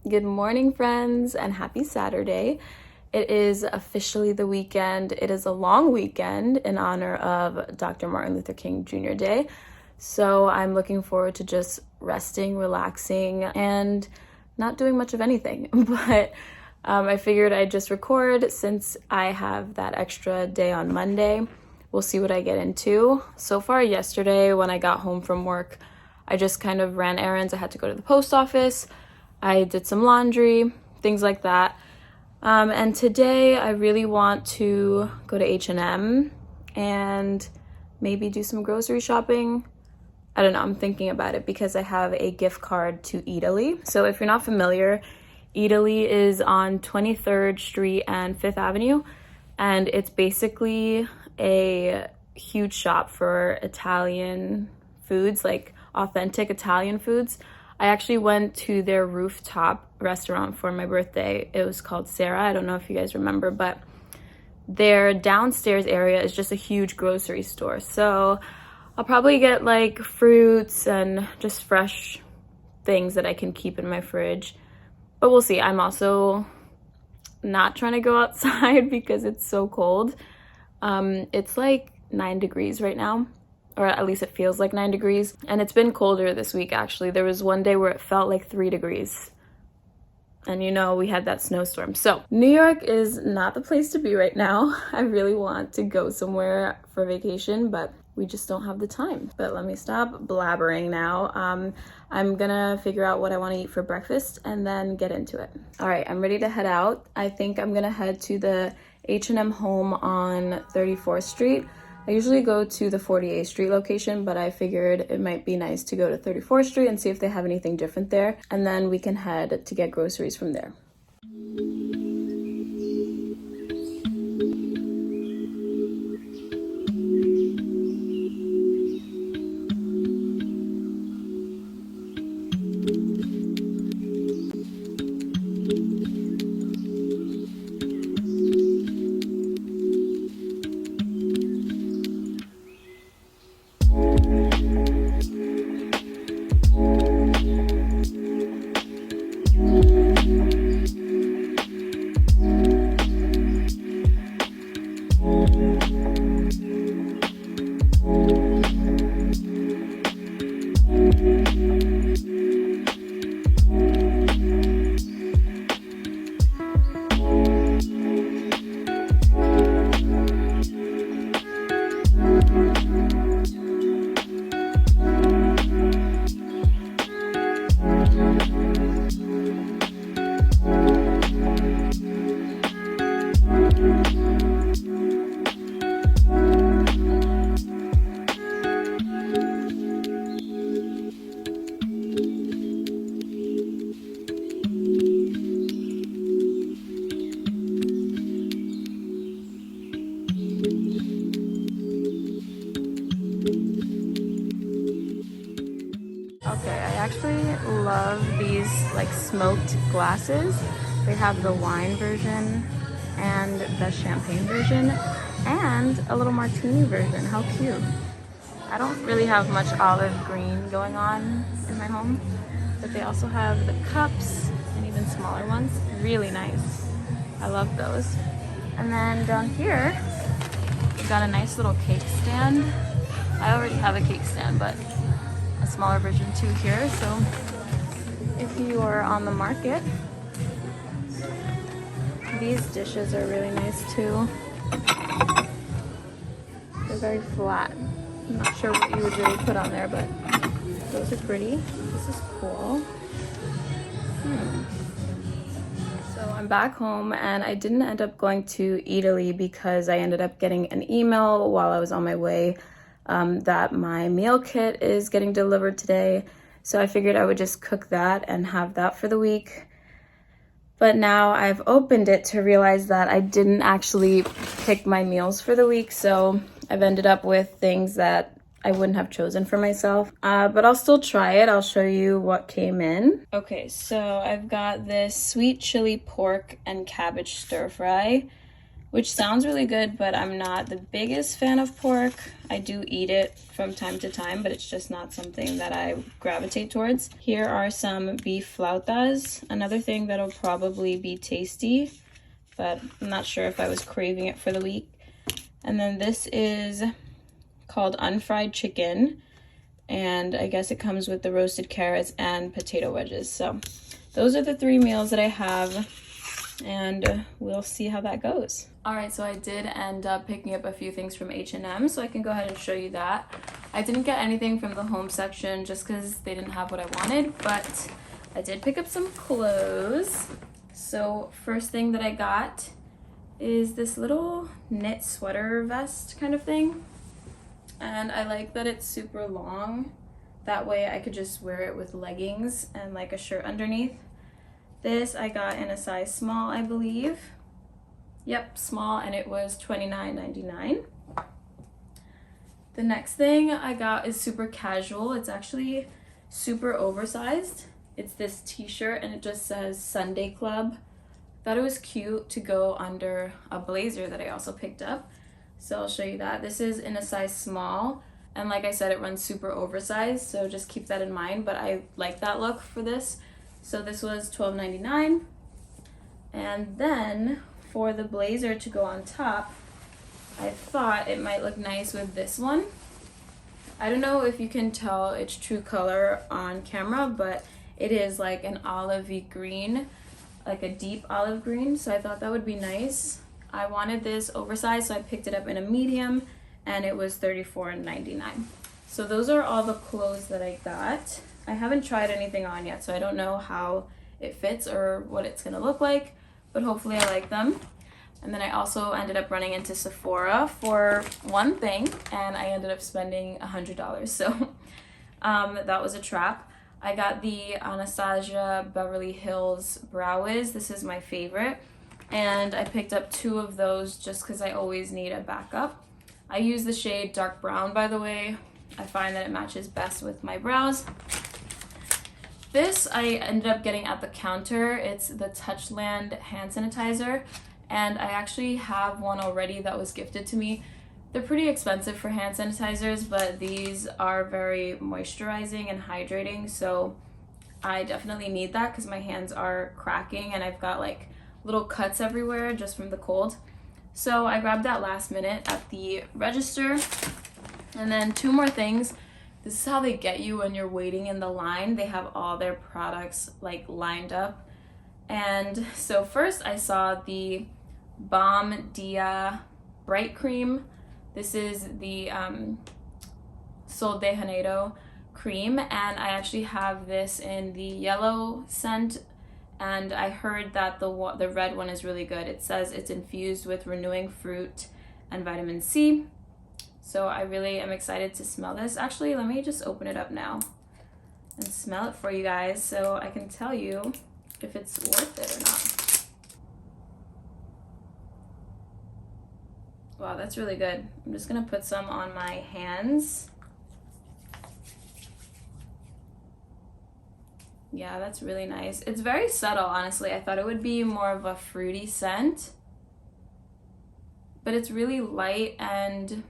Good morning, friends, and happy Saturday. It is officially the weekend. It is a long weekend in honor of Dr. Martin Luther King Jr. Day. So I'm looking forward to just resting, relaxing, and not doing much of anything. But I figured I'd just record since I have that extra day on Monday. We'll see what I get into. So far yesterday when I got home from work, I just kind of ran errands. I had to go to the post office. I did some laundry, things like that. And today I really want to go to H&M and maybe do some grocery shopping. I don't know, I'm thinking about it because I have a gift card to Hiiii. So if you're not familiar, Hiiii is on 23rd Street and 5th Avenue. And it's basically a huge shop for Italian foods, like authentic Italian foods. I actually went to their rooftop restaurant for my birthday. It was called Sarah. I don't know if you guys remember, but their downstairs area is just a huge grocery store. So I'll probably get like fruits and just fresh things that I can keep in my fridge. But we'll see. I'm also not trying to go outside because it's so cold. It's like 9 degrees right now. Or at least it feels like 9 degrees. And it's been colder this week, actually. There was one day where it felt like 3 degrees. And you know, we had that snowstorm. So New York is not the place to be right now. I really want to go somewhere for vacation, but we just don't have the time. But let me stop blabbering now. I'm gonna figure out what I want to eat for breakfast and then get into it. All right, I'm ready to head out. I think I'm gonna head to the H&M home on 34th Street. I usually go to the 48th Street location, but I figured it might be nice to go to 34th Street and see if they have anything different there. And then we can head to get groceries from there. Okay, I actually love these like smoked glasses. They have the wine version and the champagne version and a little martini version. How cute. I don't really have much olive green going on in my home, but they also have the cups and even smaller ones. Really nice. I love those. And then down here, we've got a nice little cake stand. I already have a cake stand, but a smaller version too here. So if you are on the market, these dishes are really nice too. They're very flat. I'm not sure what you would really put on there, but those are pretty. This is cool. So I'm back home and I didn't end up going to Hiiii because I ended up getting an email while I was on my way that my meal kit is getting delivered today. So I figured I would just cook that and have that for the week. But now I've opened it to realize that I didn't actually pick my meals for the week. So I've ended up with things that I wouldn't have chosen for myself. But I'll still try it. I'll show you what came in. Okay, so I've got this sweet chili pork and cabbage stir fry. which sounds really good, but I'm not the biggest fan of pork. I do eat it from time to time, but it's just not something that I gravitate towards. Here are some beef flautas, another thing that'll probably be tasty, but I'm not sure if I was craving it for the week. And then this is called unfried chicken, and I guess it comes with the roasted carrots and potato wedges. So those are the 3 meals that I have, and we'll see how that goes. All right, so I did end up picking up a few things from H&M, so I can go ahead and show you that. I didn't get anything from the home section just because they didn't have what I wanted, but I did pick up some clothes. So first thing that I got is this little knit sweater vest kind of thing. And I like that it's super long. That way I could just wear it with leggings and like a shirt underneath. This I got in a size small, I believe. Yep, small, and it was $29.99. The next thing I got is super casual. It's actually super oversized. It's this t-shirt and it just says Sunday Club. Thought it was cute to go under a blazer that I also picked up. So I'll show you that. This is in a size small, and like I said, it runs super oversized, so just keep that in mind, but I like that look for this. So this was $12.99. And then for the blazer to go on top, I thought it might look nice with this one. I don't know if you can tell its true color on camera, but it is like an olivey green, like a deep olive green, so I thought that would be nice. I wanted this oversized, so I picked it up in a medium, and it was $34.99. So those are all the clothes that I got. I haven't tried anything on yet, so I don't know how it fits or what it's gonna look like, but hopefully I like them. And then I also ended up running into Sephora for one thing, and I ended up spending $100, so that was a trap. I got the Anastasia Beverly Hills Brow Wiz. This is my favorite, and I picked up 2 of those just because I always need a backup. I use the shade dark brown, by the way. I find that it matches best with my brows. This I ended up getting at the counter. It's the Touchland hand sanitizer, and I actually have one already that was gifted to me. They're pretty expensive for hand sanitizers, but these are very moisturizing and hydrating, so I definitely need that because my hands are cracking and I've got like little cuts everywhere just from the cold. So I grabbed that last minute at the register. And then 2 more things. This is how they get you when you're waiting in the line. They have all their products like lined up. And so first I saw the Balm Dia Bright Cream. This is the Sol de Janeiro cream, and I actually have this in the yellow scent, and I heard that the red one is really good. It says it's infused with renewing fruit and vitamin C. So I really am excited to smell this. Actually, let me just open it up now and smell it for you guys so I can tell you if it's worth it or not. Wow, that's really good. I'm just gonna put some on my hands. Yeah, that's really nice. It's very subtle, honestly. I thought it would be more of a fruity scent, but it's really light, and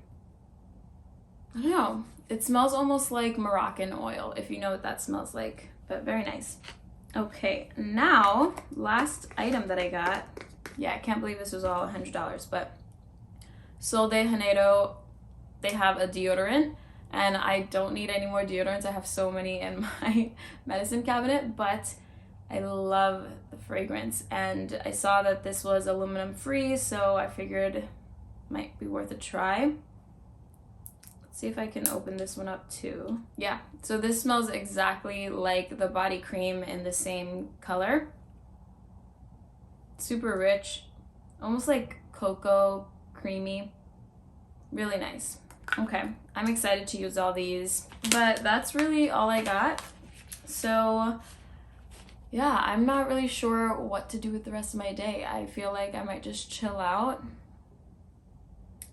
I don't know. It smells almost like Moroccan oil, if you know what that smells like, but very nice. Okay, now, last item that I got. Yeah, I can't believe this was all $100, but Sol de Janeiro, they have a deodorant, and I don't need any more deodorants. I have so many in my medicine cabinet, but I love the fragrance, and I saw that this was aluminum free, so I figured it might be worth a try. Let's see if I can open this one up too. Yeah, so this smells exactly like the body cream in the same color. Super rich, almost like cocoa, creamy, really nice. Okay, I'm excited to use all these, but that's really all I got. So yeah, I'm not really sure what to do with the rest of my day. I feel like I might just chill out.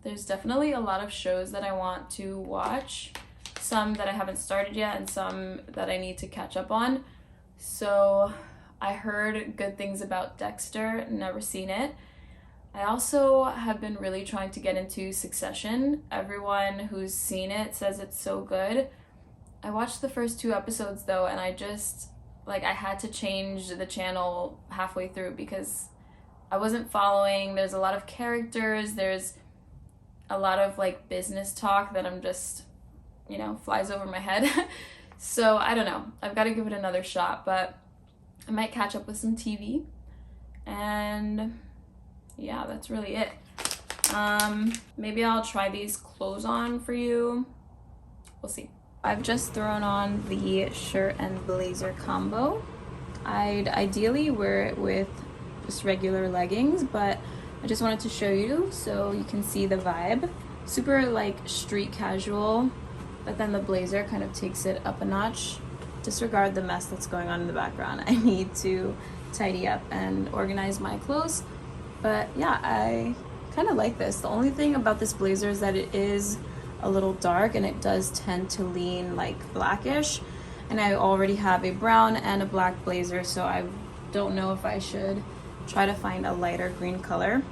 There's definitely a lot of shows that I want to watch, some that I haven't started yet and some that I need to catch up on. So I heard good things about Dexter, never seen it. I also have been really trying to get into Succession. Everyone who's seen it says it's so good. I watched the first 2 episodes though, and I just, like, I had to change the channel halfway through because I wasn't following. There's a lot of characters, there's a lot of like business talk that I'm just, flies over my head. So I don't know. I've got to give it another shot, but I might catch up with some TV. And yeah, that's really it. Maybe I'll try these clothes on for you. We'll see. I've just thrown on the shirt and blazer combo. I'd ideally wear it with just regular leggings, but I just wanted to show you so you can see the vibe. Super like street casual, but then the blazer kind of takes it up a notch. Disregard the mess that's going on in the background. I need to tidy up and organize my clothes. But yeah, I kind of like this. The only thing about this blazer is that it is a little dark and it does tend to lean like blackish. And I already have a brown and a black blazer, so I don't know if I should try to find a lighter green color.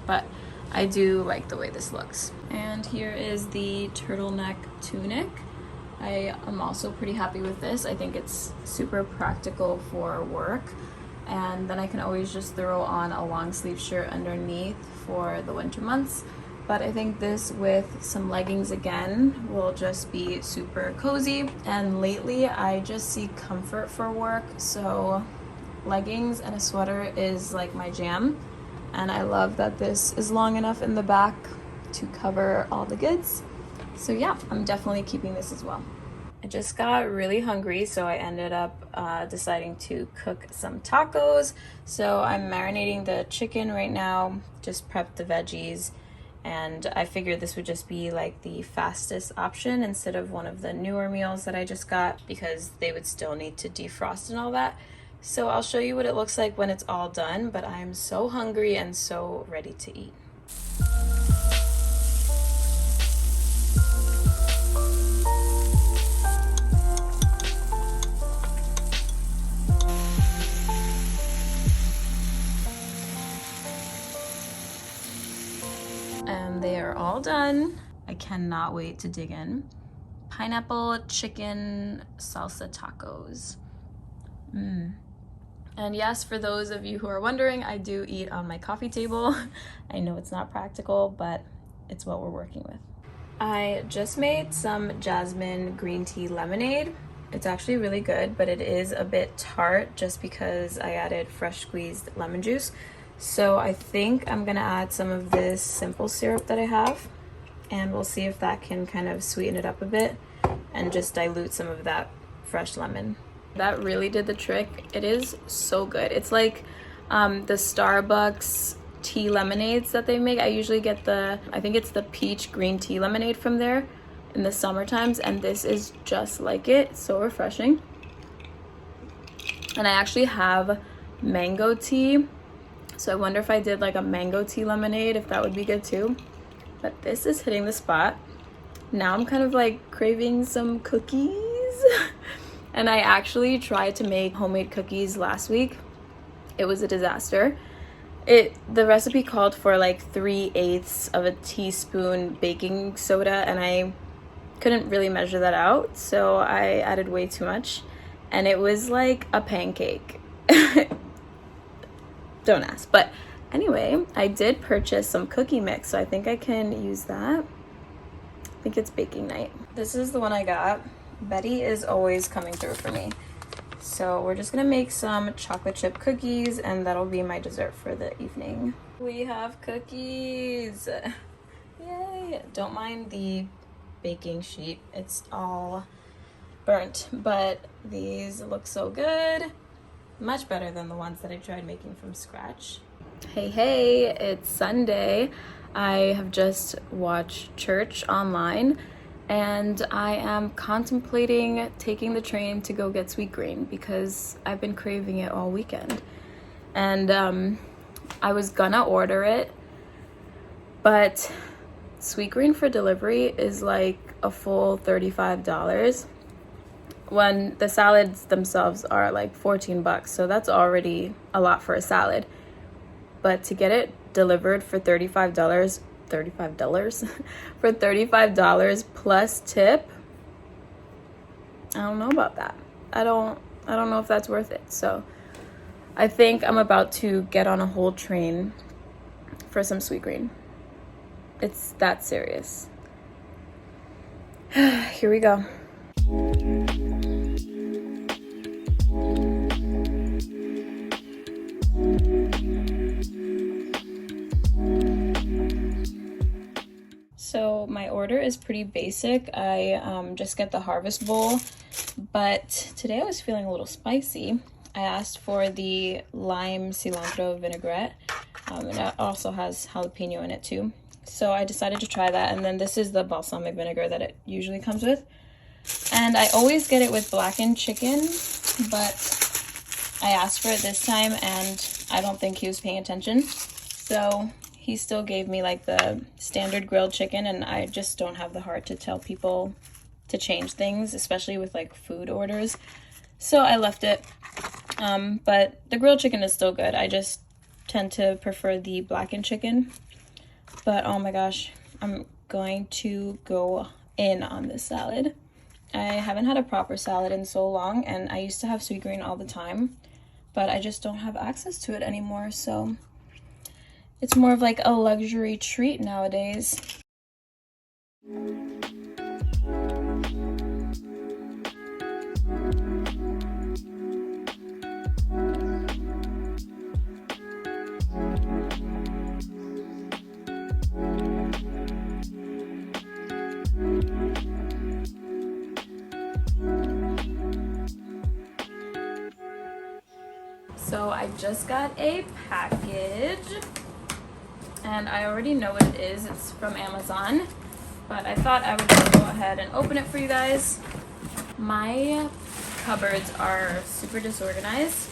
But I do like the way this looks. And here is the turtleneck tunic. I am also pretty happy with this. I think it's super practical for work. And then I can always just throw on a long sleeve shirt underneath for the winter months. But I think this with some leggings again will just be super cozy. And lately I just see comfort for work, so leggings and a sweater is like my jam. And I love that this is long enough in the back to cover all the goods. So yeah, I'm definitely keeping this as well. I just got really hungry, so I ended up deciding to cook some tacos. So I'm marinating the chicken right now, just prepped the veggies, and I figured this would just be like the fastest option instead of one of the newer meals that I just got, because they would still need to defrost and all that. So I'll show you what it looks like when it's all done, but I'm so hungry and so ready to eat. And they are all done. I cannot wait to dig in. Pineapple chicken salsa tacos. And yes, for those of you who are wondering, I do eat on my coffee table. I know it's not practical, but it's what we're working with. I just made some jasmine green tea lemonade. It's actually really good, but it is a bit tart just because I added fresh squeezed lemon juice. So I think I'm gonna add some of this simple syrup that I have, and we'll see if that can kind of sweeten it up a bit and just dilute some of that fresh lemon. That really did the trick. It is so good. It's like the Starbucks tea lemonades that they make. I usually get I think it's the peach green tea lemonade from there in the summer times, and this is just like it. It's so refreshing. And I actually have mango tea, so I wonder if I did like a mango tea lemonade, if that would be good too. But this is hitting the spot. Now I'm kind of like craving some cookies. And I actually tried to make homemade cookies last week. It was a disaster. The recipe called for like 3/8 of a teaspoon baking soda, and I couldn't really measure that out, so I added way too much, and it was like a pancake. Don't ask. But anyway, I did purchase some cookie mix, so I think I can use that. I think it's baking night. This is the one I got. Betty is always coming through for me. So we're just gonna make some chocolate chip cookies, and that'll be my dessert for the evening. We have cookies. Yay. Don't mind the baking sheet. It's all burnt, but these look so good. Much better than the ones that I tried making from scratch. Hey, it's Sunday. I have just watched church online, and I am contemplating taking the train to go get Sweetgreen because I've been craving it all weekend. And I was gonna order it, but Sweetgreen for delivery is like a full $35 when the salads themselves are like $14, so that's already a lot for a salad. But to get it delivered for $35. $35 for $35 plus tip. I don't know about that. I don't know if that's worth it. So I think I'm about to get on a whole train for some Sweetgreen. It's that serious. Here we go. So my order is pretty basic. I just get the harvest bowl, but today I was feeling a little spicy. I asked for the lime cilantro vinaigrette, and it also has jalapeno in it too. So I decided to try that, and then this is the balsamic vinegar that it usually comes with. And I always get it with blackened chicken, but I asked for it this time and I don't think he was paying attention. So he still gave me like the standard grilled chicken, and I just don't have the heart to tell people to change things, especially with like food orders. So I left it. But the grilled chicken is still good. I just tend to prefer the blackened chicken. But oh my gosh, I'm going to go in on this salad. I haven't had a proper salad in so long, and I used to have Sweetgreen all the time, but I just don't have access to it anymore. So it's more of like a luxury treat nowadays. So I just got a package, and I already know what it is. It's from Amazon, but I thought I would just go ahead and open it for you guys. My cupboards are super disorganized,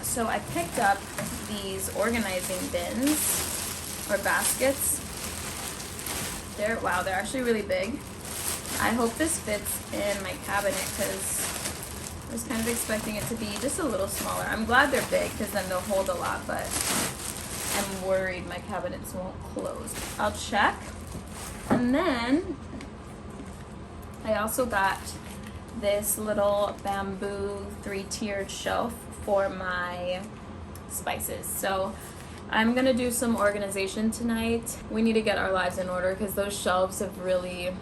so I picked up these organizing bins or baskets. They're actually really big. I hope this fits in my cabinet because I was kind of expecting it to be just a little smaller. I'm glad they're big because then they'll hold a lot, but I'm worried my cabinets won't close. I'll check. And then I also got this little bamboo 3-tiered shelf for my spices. So I'm gonna do some organization tonight. We need to get our lives in order because those shelves have really,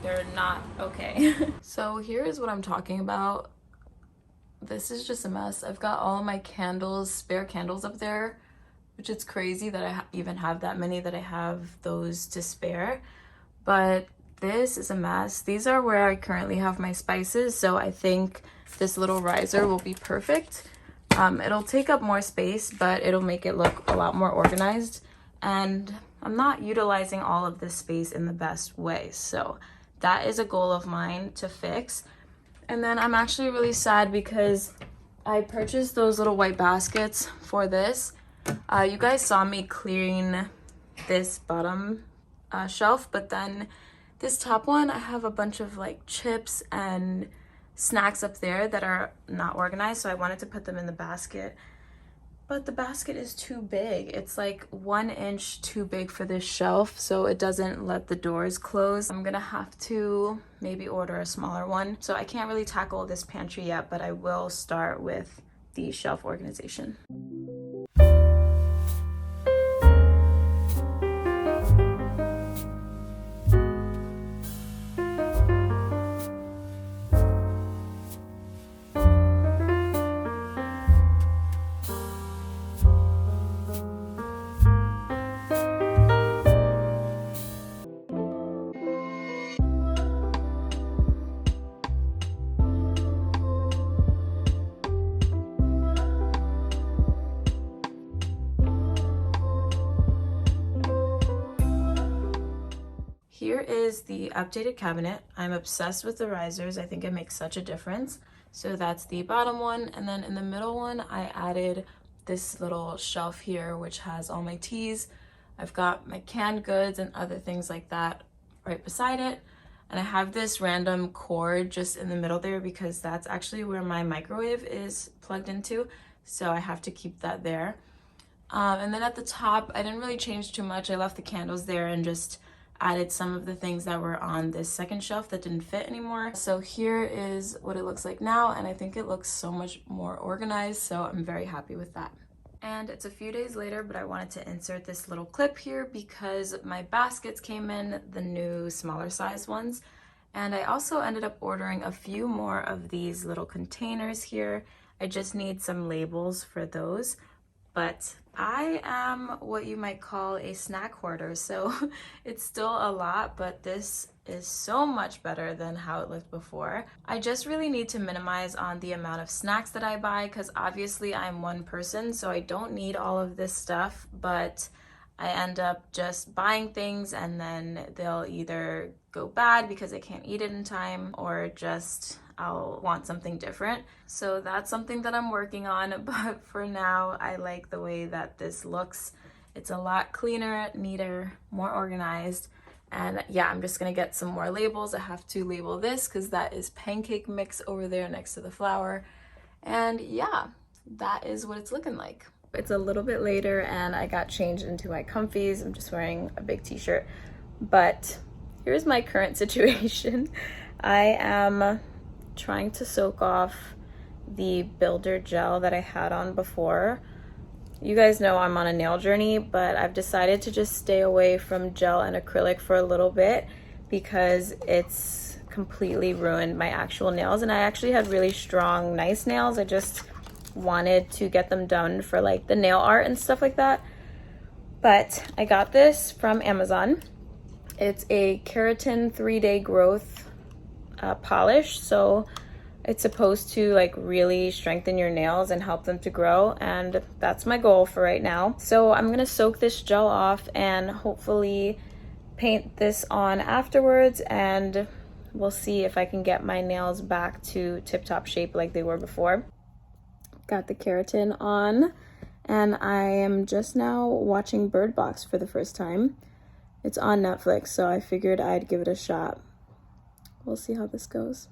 they're not okay. So here is what I'm talking about. This is just a mess. I've got all of my candles, spare candles up there, which is crazy that I even have that many, that I have those to spare. But this is a mess. These are where I currently have my spices, so I think this little riser will be perfect. It'll take up more space, but it'll make it look a lot more organized. And I'm not utilizing all of this space in the best way, so that is a goal of mine to fix. And then I'm actually really sad because I purchased those little white baskets for this. You guys saw me clearing this bottom shelf, but then this top one, I have a bunch of like chips and snacks up there that are not organized, so I wanted to put them in the basket. But the basket is too big. It's like 1 inch too big for this shelf, so it doesn't let the doors close. I'm gonna have to maybe order a smaller one. So I can't really tackle this pantry yet, but I will start with the shelf organization. Here is the updated cabinet. I'm obsessed with the risers. I think it makes such a difference. So that's the bottom one. And then in the middle one, I added this little shelf here, which has all my teas. I've got my canned goods and other things like that right beside it. And I have this random cord just in the middle there because that's actually where my microwave is plugged into. So I have to keep that there. And then at the top, I didn't really change too much. I left the candles there and just added some of the things that were on this second shelf that didn't fit anymore. So here is what it looks like now, and I think it looks so much more organized, so I'm very happy with that. And it's a few days later, but I wanted to insert this little clip here because my baskets came in, the new smaller size ones, and I also ended up ordering a few more of these little containers here. I just need some labels for those. But I am what you might call a snack hoarder, so it's still a lot, but this is so much better than how it looked before. I just really need to minimize on the amount of snacks that I buy because obviously I'm one person, so I don't need all of this stuff, but I end up just buying things and then they'll either go bad because I can't eat it in time or just I'll want something different. So that's something that I'm working on, but for now, I like the way that this looks. It's a lot cleaner, neater, more organized. And yeah, I'm just gonna get some more labels. I have to label this because that is pancake mix over there next to the flour. And yeah, that is what it's looking like. It's a little bit later and I got changed into my comfies. I'm just wearing a big t-shirt, but here's my current situation. I am trying to soak off the builder gel that I had on before. You guys know I'm on a nail journey, but I've decided to just stay away from gel and acrylic for a little bit because it's completely ruined my actual nails, and I actually had really strong, nice nails. I just wanted to get them done for like the nail art and stuff like that. But I got this from Amazon. It's a keratin 3-day growth polish, so it's supposed to like really strengthen your nails and help them to grow, and that's my goal for right now. So I'm gonna soak this gel off and hopefully paint this on afterwards, and we'll see if I can get my nails back to tip-top shape like they were before. Got the keratin on, and I am just now watching Bird Box for the first time. It's on Netflix, so I figured I'd give it a shot. We'll see how this goes.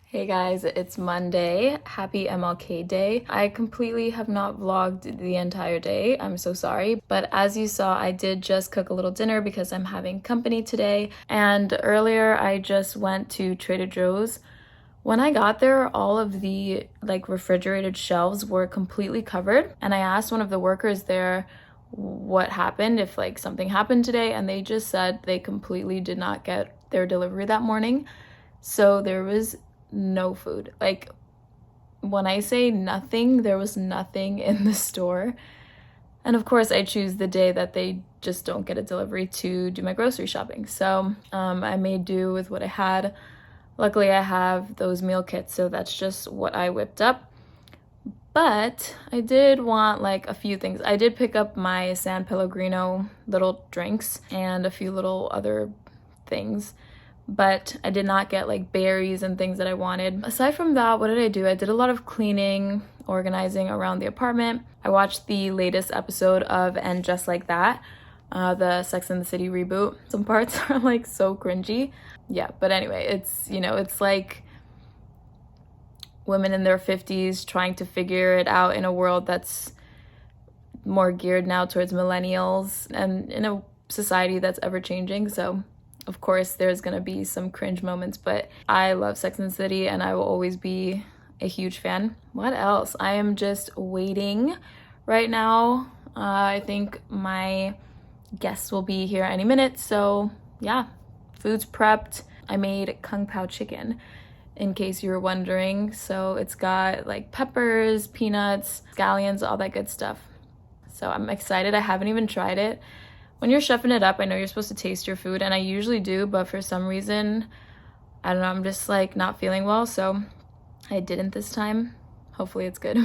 Hey guys, it's Monday. Happy MLK Day. I completely have not vlogged the entire day. I'm so sorry. But as you saw, I did just cook a little dinner because I'm having company today. And earlier I just went to Trader Joe's. When I got there, all of the like refrigerated shelves were completely covered. And I asked one of the workers there what happened, if like something happened today. And they just said they completely did not get their delivery that morning. So there was no food. Like when I say nothing, there was nothing in the store. And of course I choose the day that they just don't get a delivery to do my grocery shopping. So I made do with what I had. Luckily I have those meal kits, so that's just what I whipped up. But I did want like a few things. I did pick up my San Pellegrino little drinks and a few little other things, but I did not get like berries and things that I wanted. Aside from that, what did I do? I did a lot of cleaning, organizing around the apartment. I watched the latest episode of And Just Like That, the Sex and the City reboot. Some parts are like so cringy. Yeah, but anyway, it's, you know, it's like women in their 50s trying to figure it out in a world that's more geared now towards millennials and in a society that's ever changing. So of course, there's gonna be some cringe moments, but I love Sex and the City and I will always be a huge fan. What else? I am just waiting right now. I think my guests will be here any minute, so yeah, food's prepped. I made Kung Pao chicken, in case you were wondering. So it's got like peppers, peanuts, scallions, all that good stuff. So I'm excited. I haven't even tried it. When you're chefing it up, I know you're supposed to taste your food, and I usually do, but for some reason, I don't know, I'm just like not feeling well, so I didn't this time. Hopefully it's good.